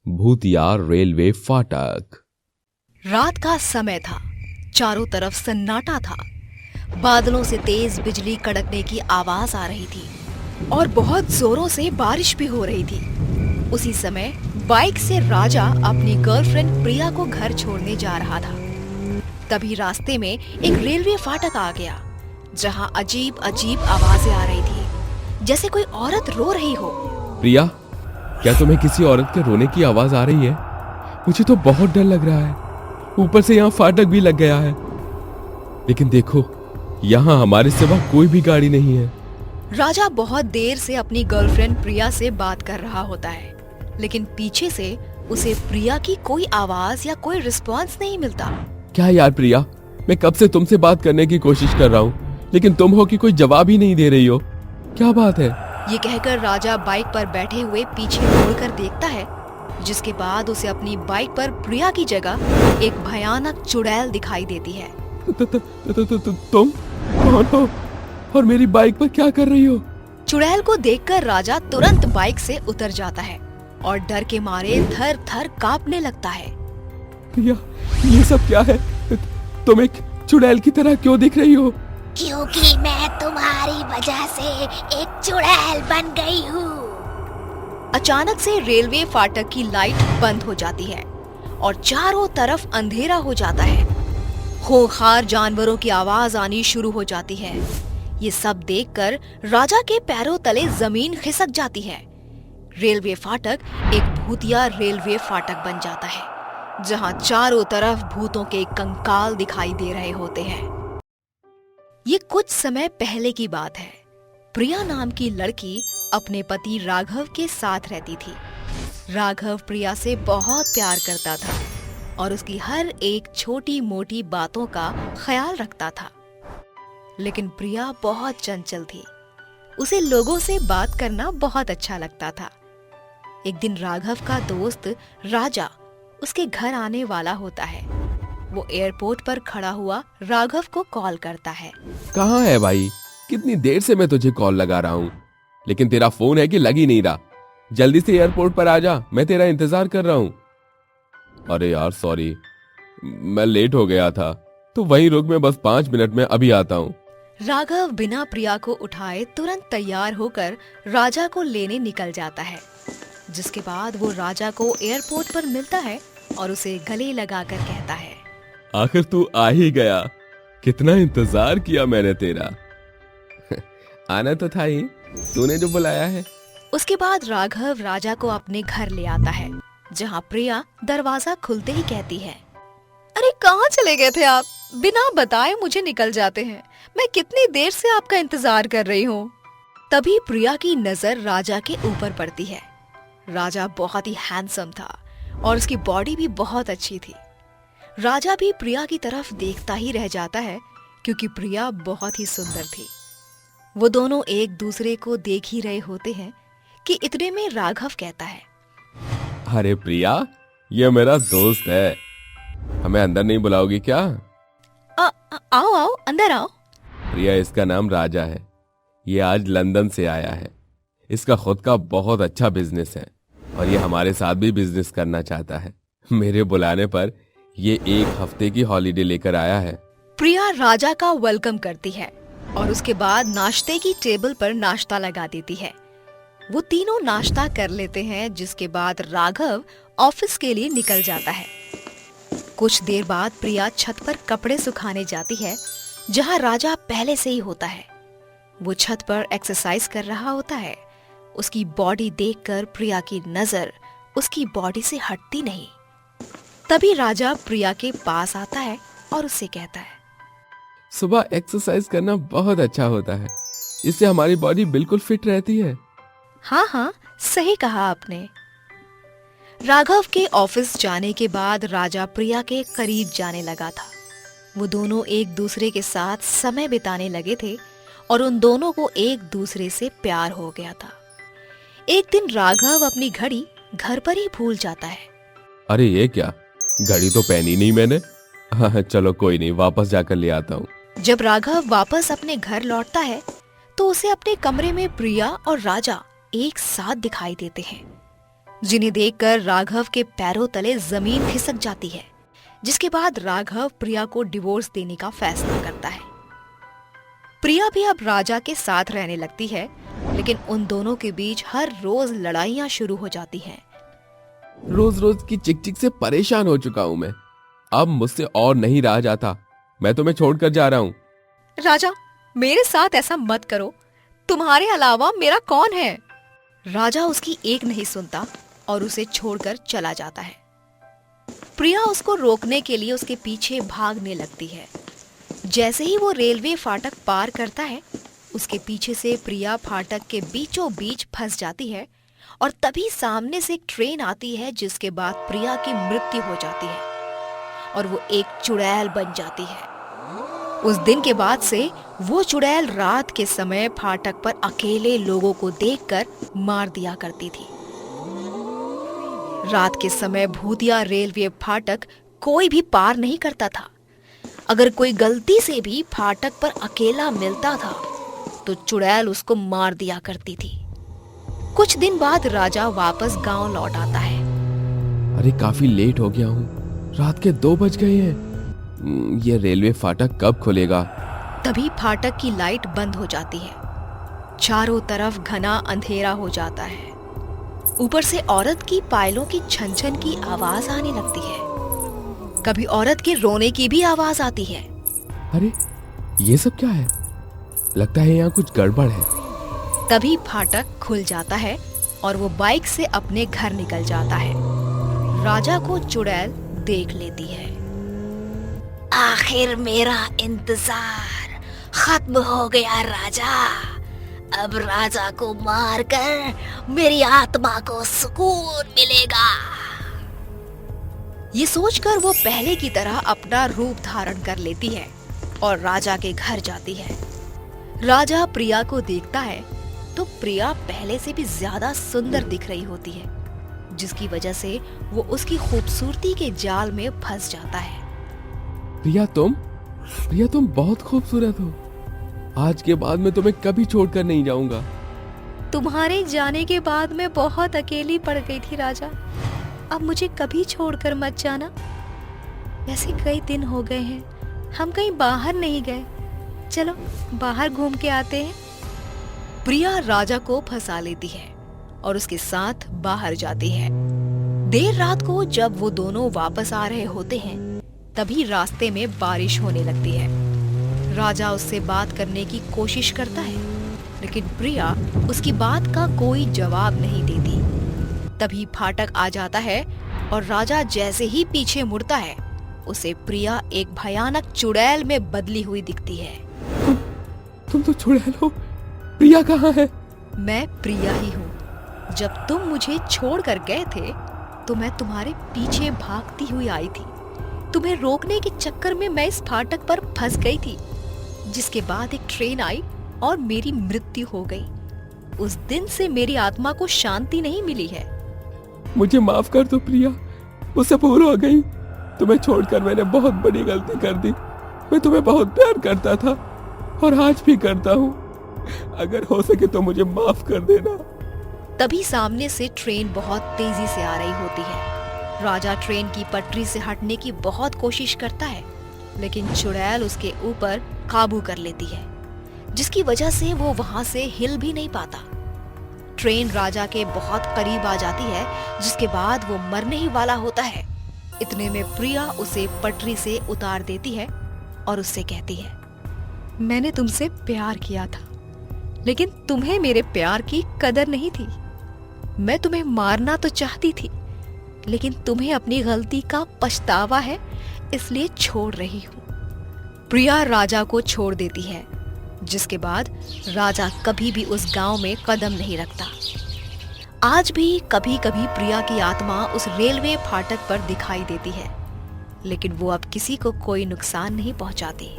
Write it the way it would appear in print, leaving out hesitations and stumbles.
भूतिया रेलवे फाटक। रात का समय था। चारों तरफ सन्नाटा था। बादलों से तेज बिजली कड़कने की आवाज आ रही थी और बहुत जोरों से बारिश भी हो रही थी। उसी समय बाइक से राजा अपनी गर्लफ्रेंड प्रिया को घर छोड़ने जा रहा था। तभी रास्ते में एक रेलवे फाटक आ गया, जहां अजीब अजीब आवाजें आ रही थी, जैसे कोई औरत रो रही हो। प्रिया, क्या तुम्हें किसी औरत के रोने की आवाज आ रही है? मुझे तो बहुत डर लग रहा है। ऊपर से यहाँ फाटक भी लग गया है। लेकिन देखो, यहाँ हमारे सिवा कोई भी गाड़ी नहीं है। राजा बहुत देर से अपनी गर्लफ्रेंड प्रिया से बात कर रहा होता है, लेकिन पीछे से उसे प्रिया की कोई आवाज या कोई रिस्पॉन्स नहीं मिलता। क्या यार प्रिया, मैं कब से तुमसे बात करने की कोशिश कर रहा हूँ, लेकिन तुम हो कि कोई जवाब ही नहीं दे रही हो। क्या बात है? ये कहकर राजा बाइक पर बैठे हुए पीछे मुड़कर देखता है, जिसके बाद उसे अपनी बाइक पर प्रिया की जगह एक भयानक चुड़ैल दिखाई देती है। तुम कौन हो और मेरी बाइक पर क्या कर रही हो? चुड़ैल को देखकर राजा तुरंत बाइक से उतर जाता है और डर के मारे थर थर कांपने लगता है। प्रिया, ये सब क्या है? तुम एक चुड़ैल की तरह क्यों दिख रही हो? क्योंकि मैं तुम्हारी वजह से एक चुड़ैल बन गई हूँ। अचानक से रेलवे फाटक की लाइट बंद हो जाती है और चारों तरफ अंधेरा हो जाता है। खूंखार जानवरों की आवाज आनी शुरू हो जाती है। ये सब देखकर राजा के पैरों तले जमीन खिसक जाती है। रेलवे फाटक एक भूतिया रेलवे फाटक बन जाता है, जहां चारों तरफ भूतों के कंकाल दिखाई दे रहे होते हैं। ये कुछ समय पहले की बात है। प्रिया नाम की लड़की अपने पति राघव के साथ रहती थी। राघव प्रिया से बहुत प्यार करता था और उसकी हर एक छोटी मोटी बातों का ख्याल रखता था। लेकिन प्रिया बहुत चंचल थी। उसे लोगों से बात करना बहुत अच्छा लगता था। एक दिन राघव का दोस्त राजा उसके घर आने वाला होता है। वो एयरपोर्ट पर खड़ा हुआ राघव को कॉल करता है। कहाँ है भाई? कितनी देर से मैं तुझे कॉल लगा रहा हूँ, लेकिन तेरा फोन है कि लग ही नहीं रहा। जल्दी से एयरपोर्ट पर आ जा, मैं तेरा इंतजार कर रहा हूँ। अरे यार सॉरी, मैं लेट हो गया था, तो वहीं रुक, मैं बस 5 मिनट में अभी आता हूँ। राघव बिना प्रिया को उठाए तुरंत तैयार होकर राजा को लेने निकल जाता है, जिसके बाद वो राजा को एयरपोर्ट पर मिलता है और उसे गले लगाकर कहता है, आखिर तू आ ही गया। कितना इंतजार किया मैंने तेरा। आना तो था ही, तूने जो बुलाया है। उसके बाद राघव राजा को अपने घर ले आता है, जहाँ प्रिया दरवाजा खुलते ही कहती है, अरे कहाँ चले गए थे आप? बिना बताए मुझे निकल जाते हैं। मैं कितनी देर से आपका इंतजार कर रही हूँ। तभी प्रिया की नजर राजा के ऊपर पड़ती है। राजा बहुत ही हैंडसम था और उसकी बॉडी भी बहुत अच्छी थी। राजा भी प्रिया की तरफ देखता ही रह जाता है, क्योंकि प्रिया बहुत ही सुंदर थी। वो दोनों एक दूसरे को देख ही रहे होते हैं कि इतने में राघव कहता है, अरे प्रिया, ये मेरा दोस्त है। हमें अंदर नहीं बुलाओगी क्या? आओ आओ, अंदर आओ। प्रिया, इसका नाम राजा है। ये आज लंदन से आया है। इसका खुद का बहुत अच्छा बिजनेस है और ये हमारे साथ भी बिजनेस करना चाहता है। मेरे बुलाने पर ये 1 हफ्ते की हॉलिडे लेकर आया है। प्रिया राजा का वेलकम करती है और उसके बाद नाश्ते की टेबल पर नाश्ता लगा देती है। वो तीनों नाश्ता कर लेते हैं, जिसके बाद राघव ऑफिस के लिए निकल जाता है। कुछ देर बाद प्रिया छत पर कपड़े सुखाने जाती है, जहां राजा पहले से ही होता है। वो छत पर एक्सरसाइज कर रहा होता है। उसकी बॉडी देखकर प्रिया की नजर उसकी बॉडी से हटती नहीं। तभी राजा प्रिया के पास आता है और उससे कहता है, सुबह एक्सरसाइज करना बहुत अच्छा होता है। इससे हमारी बॉडी बिल्कुल फिट रहती है। हाँ हाँ, सही कहा आपने। राघव के ऑफिस जाने के बाद राजा प्रिया के करीब जाने लगा था। वो दोनों एक दूसरे के साथ समय बिताने लगे थे और उन दोनों को एक दूसरे से प्यार हो गया था। एक दिन राघव अपनी घड़ी घर पर ही भूल जाता है। अरे ये क्या, घड़ी तो पहनी नहीं मैंने। हाँ चलो कोई नहीं, वापस जाकर ले आता हूँ। जब राघव वापस अपने घर लौटता है तो उसे अपने कमरे में प्रिया और राजा एक साथ दिखाई देते हैं। जिन्हें देखकर राघव के पैरों तले जमीन खिसक जाती है, जिसके बाद राघव प्रिया को डिवोर्स देने का फैसला करता है। प्रिया भी अब राजा के साथ रहने लगती है, लेकिन उन दोनों के बीच हर रोज लड़ाइयां शुरू हो जाती हैं। रोज रोज की चिक-चिक से परेशान हो चुका हूं मैं। अब मुझसे और नहीं रहा जाता। मैं तुम्हें छोड़कर जा रहा हूं। राजा, मेरे साथ ऐसा मत करो। तुम्हारे अलावा मेरा कौन है? राजा उसकी एक नहीं सुनता और उसे छोड़कर चला जाता है। प्रिया उसको रोकने के लिए उसके पीछे भागने लगती है। जैसे ही वो रेलवे फाटक पार करता है, उसके पीछे से प्रिया फाटक के बीचों बीच फंस जाती है और तभी सामने से एक ट्रेन आती है, जिसके बाद प्रिया की मृत्यु हो जाती है और वो एक चुड़ैल बन जाती है। उस दिन के बाद से वो चुड़ैल रात के समय फाटक पर अकेले लोगों को देखकर मार दिया करती थी। रात के समय भूतिया रेलवे फाटक कोई भी पार नहीं करता था। अगर कोई गलती से भी फाटक पर अकेला मिलता था तो चुड़ैल उसको मार दिया करती थी। कुछ दिन बाद राजा वापस गांव लौट आता है। अरे काफी लेट हो गया हूँ। रात के 2 बज गए हैं। ये रेलवे फाटक कब खुलेगा? तभी फाटक की लाइट बंद हो जाती है। चारों तरफ घना अंधेरा हो जाता है। ऊपर से औरत की पायलों की छन छन की आवाज आने लगती है। कभी औरत के रोने की भी आवाज आती है। अरे ये सब क्या है? लगता है यहाँ कुछ गड़बड़ है। तभी फाटक खुल जाता है और वो बाइक से अपने घर निकल जाता है। राजा को चुड़ैल देख लेती है। आखिर मेरा इंतजार खत्म हो गया राजा। अब राजा को मारकर मेरी आत्मा को सुकून मिलेगा। ये सोचकर वो पहले की तरह अपना रूप धारण कर लेती है और राजा के घर जाती है। राजा प्रिया को देखता है तो प्रिया पहले से भी ज्यादा सुंदर दिख रही होती है, जिसकी वजह से वो उसकी खूबसूरती के जाल में फंस जाता है। प्रिया तुम बहुत खूबसूरत हो। आज के बाद मैं तुम्हें कभी छोड़कर नहीं जाऊंगा। तुम्हारे जाने के बाद मैं बहुत अकेली पड़ गई थी राजा। अब मुझे कभी छोड़कर मत जाना। वैसे कई दिन हो गए हैं, हम कहीं बाहर नहीं गए। चलो बाहर घूम के आते हैं। प्रिया राजा को फंसा लेती है और उसके साथ बाहर जाती है। देर रात को जब वो दोनों वापस आ रहे होते हैं, तभी रास्ते में बारिश होने लगती है। राजा उससे बात करने की कोशिश करता है, लेकिन प्रिया उसकी बात का कोई जवाब नहीं देती। तभी फाटक आ जाता है और राजा जैसे ही पीछे मुड़ता है, उसे प्रिया एक भयानक चुड़ैल में बदली हुई दिखती है। तुम तो चुड़ैल हो। प्रिया कहाँ है? मैं प्रिया ही हूँ। जब तुम मुझे छोड़कर गए थे तो मैं तुम्हारे पीछे भागती हुई आई थी। तुम्हें रोकने के चक्कर में मैं इस फाटक पर फंस गई थी, जिसके बाद एक ट्रेन आई और मेरी मृत्यु हो गई। उस दिन से मेरी आत्मा को शांति नहीं मिली है। मुझे माफ कर दो प्रिया, मुझसे भूल हो गई। तुम्हें छोड़कर मैंने बहुत बड़ी गलती कर दी। मैं तुम्हें बहुत प्यार करता था और आज भी करता हूँ। अगर हो सके तो मुझे माफ कर देना। तभी सामने से ट्रेन बहुत तेजी से आ रही होती है। राजा ट्रेन की पटरी से हटने की बहुत कोशिश करता है, लेकिन चुड़ैल उसके ऊपर काबू कर लेती है, जिसकी वजह से वो वहां से हिल भी नहीं पाता। ट्रेन राजा के बहुत करीब आ जाती है, जिसके बाद वो मरने ही वाला होता है। इतने में प्रिया उसे पटरी से उतार देती है और उससे कहती है, मैंने तुमसे प्यार किया था, लेकिन तुम्हें मेरे प्यार की कदर नहीं थी। मैं तुम्हें मारना तो चाहती थी, लेकिन तुम्हें अपनी गलती का पछतावा है, इसलिए छोड़ रही हूँ। प्रिया राजा को छोड़ देती है, जिसके बाद राजा कभी भी उस गांव में कदम नहीं रखता। आज भी कभी कभी प्रिया की आत्मा उस रेलवे फाटक पर दिखाई देती है, लेकिन वो अब किसी को कोई नुकसान नहीं पहुंचाती।